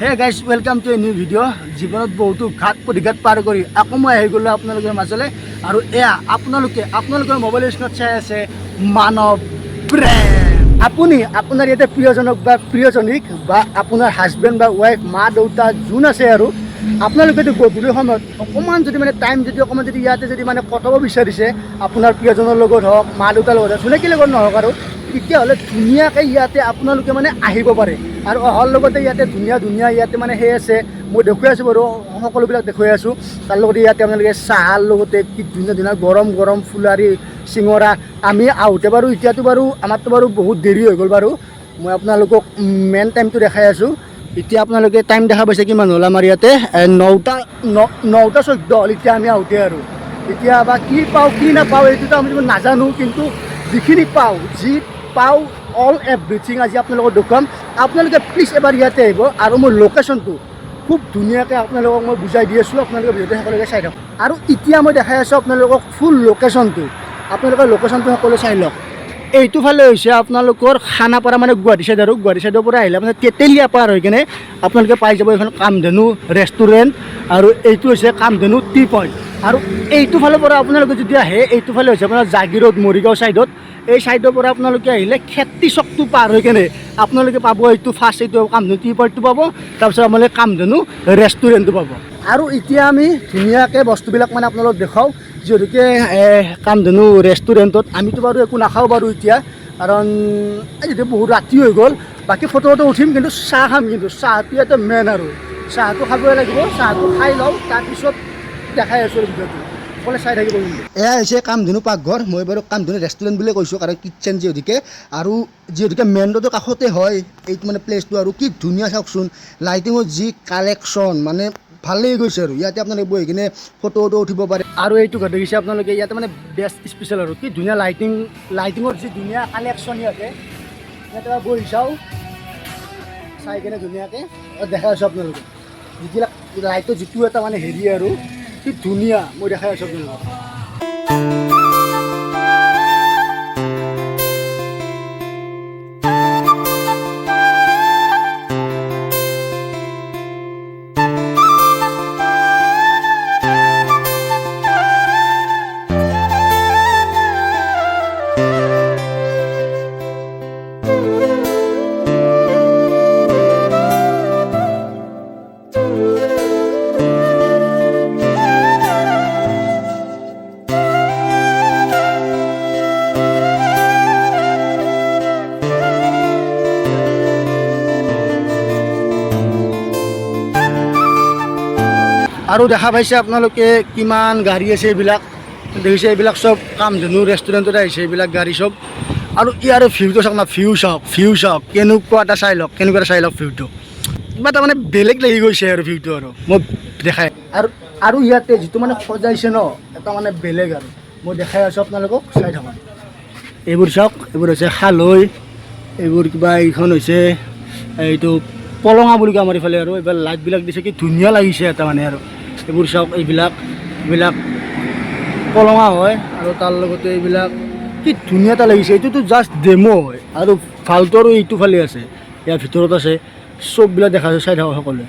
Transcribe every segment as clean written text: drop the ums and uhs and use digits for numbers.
Hey guys welcome to a new video' জীৱনত বহুতো ঘাট প্ৰতিঘাত পাৰ কৰি আকৌ মই আহি গ'লোঁ আপোনালোকৰ মাজলৈ আৰু এয়া আপোনালোকৰ মোবাইল স্ক্ৰীণত চাই আছে মানৱ প্ৰেম। আপুনি আপোনাৰ ইয়াতে প্ৰিয়জনক বা প্ৰিয়জনীক বা আপোনাৰ হাজবেণ্ড বা ৱাইফ মা দেউতা যোন আছে আৰু আপোনালোকেতো গধূলি সময়ত অকণমান যদি টাইম যদি অকণমান যদি ইয়াতে যদি কটাব বিচাৰিছে আপোনাৰ প্ৰিয়জনৰ লগত হওক মা দেউতাৰ লগত হওক চিনাকি লগত নহওক আৰু তেতিয়াহ'লে ধুনীয়াকৈ ইয়াতে আপোনালোকে আহিব পাৰে আৰু অহাৰ লগতে ইয়াতে ধুনীয়া ধুনীয়া ইয়াতে সেই আছে মই দেখুৱাই আছোঁ বাৰু সকলোবিলাক দেখুৱাই আছোঁ তাৰ লগতে ইয়াতে আপোনালোকে চাহৰ লগতে কি ধুনীয়া ধুনীয়া গৰম গৰম ফুলাৰী চিঙৰা আমি আহোঁতে বাৰু এতিয়াতো বাৰু আমাৰতো বাৰু বহুত দেৰি হৈ গ'ল বাৰু মই আপোনালোকক মেইন টাইমটো দেখাই আছোঁ। এতিয়া আপোনালোকে টাইম দেখা পাইছে কিমান হ'ল আমাৰ ইয়াতে 9:14 হ'ল এতিয়া আমি আহোঁতে আৰু এতিয়া বা কি পাওঁ কি নাপাওঁ এইটোতো আমি নাজানো কিন্তু যিখিনি পাওঁ পাওঁ অল এভৰিথিং আজি আপোনালোকক দেখুৱাম। আপোনালোকে প্লিজ এবাৰ ইয়াতে আহিব আৰু মোৰ লোকেশ্যনটো খুব ধুনীয়াকৈ আপোনালোকক মই বুজাই দি আছোঁ আপোনালোকে ভিডিঅ'টো সকলোকে চাই থাকক আৰু এতিয়া মই দেখাই আছোঁ আপোনালোকক ফুল লোকেশ্যনটো আপোনালোকৰ লোকেশ্যনটো সকলোৱে চাই লওক। এইটো ফালে হৈছে আপোনালোকৰ খানাপাৰা গুৱাহাটী চাইড আৰু গুৱাহাটী চাইডৰ পৰা আহিলে তেতেলীয়া পাৰ হৈ কিনে আপোনালোকে পাই যাব এইখন কামধেনু ৰেষ্টুৰেণ্ট আৰু এইটো হৈছে কামধেনু টি পইণ্ট আৰু এইটো ফালৰ পৰা আপোনালোকে যদি আহে এইটো ফালে হৈছে আপোনাৰ জাগিৰোড মৰিগাঁও চাইডত এই চাইডৰ পৰা আপোনালোকে আহিলে খেতি চকটো পাৰ হৈ কেনে আপোনালোকে পাব এইটো ফাৰ্ষ্ট এইটো কামধেনু টি পইণ্টটো পাব তাৰপিছত আপোনালোকে কামধেনু ৰেষ্টুৰেণ্টটো পাব। আৰু এতিয়া আমি ধুনীয়াকৈ বস্তুবিলাক আপোনালোকক দেখুৱাওঁ যিহেতুকে কামধেনু ৰেষ্টুৰেণ্টত আমিতো বাৰু একো নাখাওঁ বাৰু এতিয়া কাৰণ যিহেতু বহুত ৰাতি হৈ গ'ল বাকী ফটো উঠিম কিন্তু চাহ খাম কিন্তু চাহটো ইয়াতে মেইন আৰু চাহটো খাবই লাগিব চাহটো খাই লওঁ তাৰপিছত দেখাই আছোঁ ভিডিঅ'টো সকলোৱে চাই থাকিব কিন্তু এয়া হৈছে কামধেনু পাকঘৰ মই বাৰু কামধেনু ৰেষ্টুৰেণ্ট বুলিয়ে কৈছোঁ কাৰণ কিটচেন যিহেতুকে আৰু যিহেতুকে মেইন ৰোডৰ কাষতে হয় এইটো প্লেচটো আৰু কি ধুনীয়া চাওকচোন লাইটিঙৰ যি কালেকশ্যন ভাল লাগি গৈছে আৰু ইয়াতে আপোনালোকে বহি কিনে ফটো উঠিব পাৰে আৰু এইটো ঘৰ দেখিছে আপোনালোকে ইয়াতে বেষ্ট স্পেচিয়েল আৰু কি ধুনীয়া লাইটিঙৰ যি ধুনীয়া কালেকশ্যন ইয়াতে বহি চাওঁ চাই কিনে ধুনীয়াকৈ দেখাই আছোঁ আপোনালোকে যিবিলাক লাইটৰ যিটো এটা হেৰি আৰু কি ধুনীয়া মই দেখাই আছোঁ আপোনালোকক। আৰু দেখা পাইছে আপোনালোকে কিমান গাড়ী আছে এইবিলাক দেখিছে এইবিলাক চব কামধেনু ৰেষ্টুৰেণ্টত আহিছে এইবিলাক গাড়ী চব আৰু ইয়াৰে ভিউটো চাওক না ভিউ চাওক কেনেকুৱা এটা চাই লওক ভিউটো কিবা এটা বেলেগ লাগি গৈছে আৰু ভিউটো আৰু মই দেখাই আৰু ইয়াতে যিটো সজাইছে ন এটা বেলেগ আৰু মই দেখাই আছোঁ আপোনালোকক চাই থাকক এইবোৰ চাওক এইবোৰ হৈছে খালৈ এইবোৰ কিবা এইখন হৈছে এইটো পলঙা বুলি কয় আমাৰ ইফালে আৰু এইবাৰ লাইটবিলাক দিছে কি ধুনীয়া লাগিছে এটা আৰু এইবোৰ চাওক এইবিলাক পলঙা হয় আৰু তাৰ লগতে এইবিলাক কি ধুনীয়া এটা লাগিছে এইটোতো জাষ্ট ডেমো হয় আৰু ভালটো আৰু এইটো ফালে আছে ইয়াৰ ভিতৰত আছে চববিলাক দেখা যায় চাই থাকক সকলোৱে।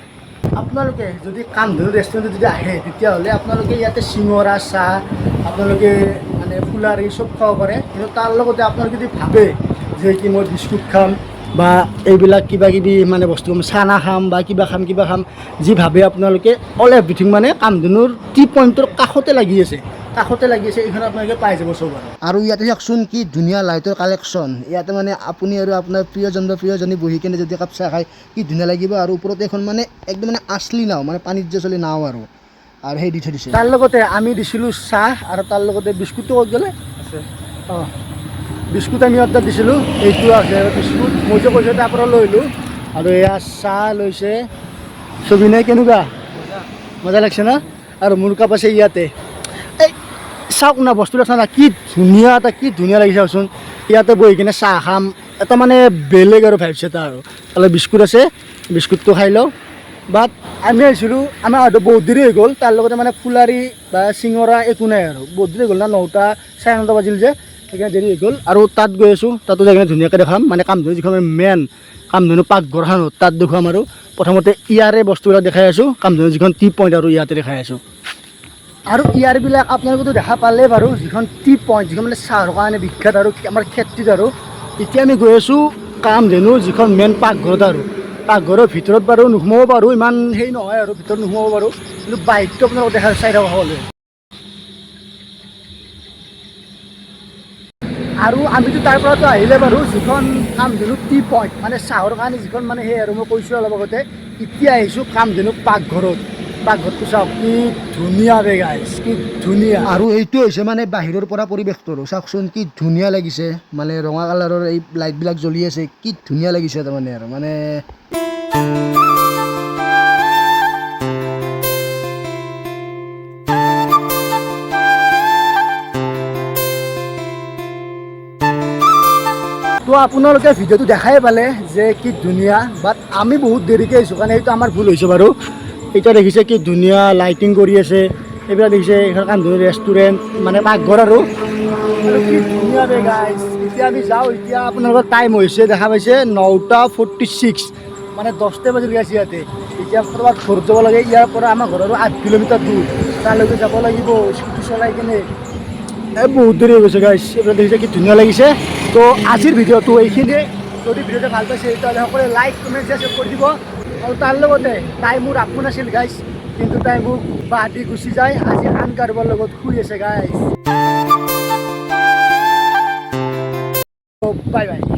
আপোনালোকে যদি কামধেনু ৰেষ্টুৰেণ্টত যদি আহে তেতিয়াহ'লে আপোনালোকে ইয়াতে চিঙৰা চাহ আপোনালোকে ফুলাৰী চব খাব পাৰে কিন্তু তাৰ লগতে আপোনালোকে যদি ভাবে যে কি মই বিস্কুট খাম বা এইবিলাক কিবা কিবি বস্তু চানা খাম বা কিবা খাম যি ভাবে আপোনালোকে অল এভৰিথিং কামধেনুৰ টি পইণ্টৰ কাষতে লাগি আছে এইখন আপোনালোকে পাই যাব চব আৰু ইয়াতে চাওকচোন কি ধুনীয়া লাইটৰ কালেকশ্যন ইয়াতে আপুনি আৰু আপোনাৰ প্ৰিয়জন বা প্ৰিয়জনী বহি কিনে যদি একাপ চাহ খায় কি ধুনীয়া লাগিব আৰু ওপৰতে এখন একদম আচলি নাও পানীত যে চলি নাও আৰু সেই দি থৈ দিছে তাৰ লগতে আমি দিছিলোঁ চাহ আৰু তাৰ লগতে বিস্কুটটো ক'ত গ'লে আছে অঁ বিস্কুট আমি অৰ্ডাৰ দিছিলোঁ এইটো আছে বিস্কুট মই যে কৈছোঁ তাৰ পৰা লৈ আহিলোঁ আৰু এয়া চাহ লৈছে ছবিনে কেনেকুৱা মজা লাগছে না আৰু মোৰ কাপ আছে ইয়াতে এই চাওক না বস্তুবিলাক চাওক না কি ধুনীয়া লাগিছে চাওকচোন ইয়াতে বহি কিনে চাহ খাম এটা বেলেগ আৰু ভাইবছ এটা আৰু অলপ বিস্কুট আছে বিস্কুটটো খাই লওঁ বাট আমি আহিছিলোঁ আমাৰ হয়তো বহুত দেৰি হৈ গ'ল তাৰ লগতে ফুলাৰী বা চিঙৰা একো নাই আৰু বহুত দেৰি হৈ গ'ল না 9টা 9:30 বাজিল যে সেইকাৰণে দেৰি হৈ গ'ল আৰু তাত গৈ আছোঁ তাতো যাই কিনে ধুনীয়াকৈ দেখাম কামধেনু যিখন মেইন কামধেনু পাকঘৰখনত তাত দেখুৱাম আৰু প্ৰথমতে ইয়াৰে বস্তুবিলাক দেখাই আছোঁ কামধেনু যিখন টি পইণ্ট আৰু ইয়াতে দেখাই আছোঁ আৰু ইয়াৰবিলাক আপোনালোকেতো দেখা পালে বাৰু যিখন টি পইণ্ট যিখন মানে চাহৰ কাৰণে বিখ্যাত আৰু আমাৰ খেতিত আৰু এতিয়া আমি গৈ আছোঁ কামধেনু যিখন মেইন পাকঘৰত আৰু পাকঘৰৰ ভিতৰত বাৰু নোসোমাব পাৰোঁ ইমান হেৰি নহয় আৰু ভিতৰত নোসোমাব পাৰোঁ কিন্তু বাহিৰটো আপোনালোকক দেখা চাই থকা হ'লে আৰু আমিতো তাৰ পৰাতো আহিলে বাৰু যিখন কামধেনু টি পইণ্ট মানে চাহৰ কাৰণে যিখন মানে সেই আৰু মই কৈছোঁ অলপ আগতে এতিয়া আহিছোঁ কামধেনু পাকঘৰত পাকঘৰটো চাওক কি ধুনীয়া বে গাইছ কি ধুনীয়া আৰু এইটো হৈছে মানে বাহিৰৰ পৰা পৰিৱেশটো আৰু চাওকচোন কি ধুনীয়া লাগিছে মানে ৰঙা কালাৰৰ এই লাইটবিলাক জ্বলি আছে কি ধুনীয়া লাগিছে তাৰমানে আৰু মানে তো আপোনালোকে ভিডিঅ'টো দেখাই পালে যে কি ধুনীয়া বাট আমি বহুত দেৰিকৈ আহিছোঁ কাৰণে সেইটো আমাৰ ভুল হৈছে বাৰু এতিয়া দেখিছে কি ধুনীয়া লাইটিং কৰি আছে এইবিলাক দেখিছে এইখন কামধেনু ৰেষ্টুৰেণ্ট মানে পাকঘৰ আৰু কি ধুনীয়া বে গাইছ এতিয়া আমি যাওঁ এতিয়া আপোনালোকৰ টাইম হৈছে দেখা পাইছে 9:46 মানে 10টা বাজি গৈছে ইয়াতে এতিয়া ক'ৰবাত ঘৰত যাব লাগে ইয়াৰ পৰা আমাৰ ঘৰৰ 8 কিলোমিটাৰ দূৰ তালৈকে যাব লাগিব স্কুটি চলাই কিনে বহুত দেৰি হৈ গৈছে গাইছ এইবিলাক দেখিছে কি ধুনীয়া লাগিছে তো আজিৰ ভিডিঅ'টো এইখিনিয়ে যদি ভিডিঅ'টো ভাল পাইছে তেতিয়াহ'লে সকলোৱে লাইক কমেণ্ট শ্বেয়াৰ কৰি দিব আৰু তাৰ লগতে তাই মোৰ আপোন আছিল গাইছ কিন্তু তাই মোক বাদ দি গুচি যায় আজি আন কাৰোবাৰ লগত শুই আছে গাইছ বাই বাই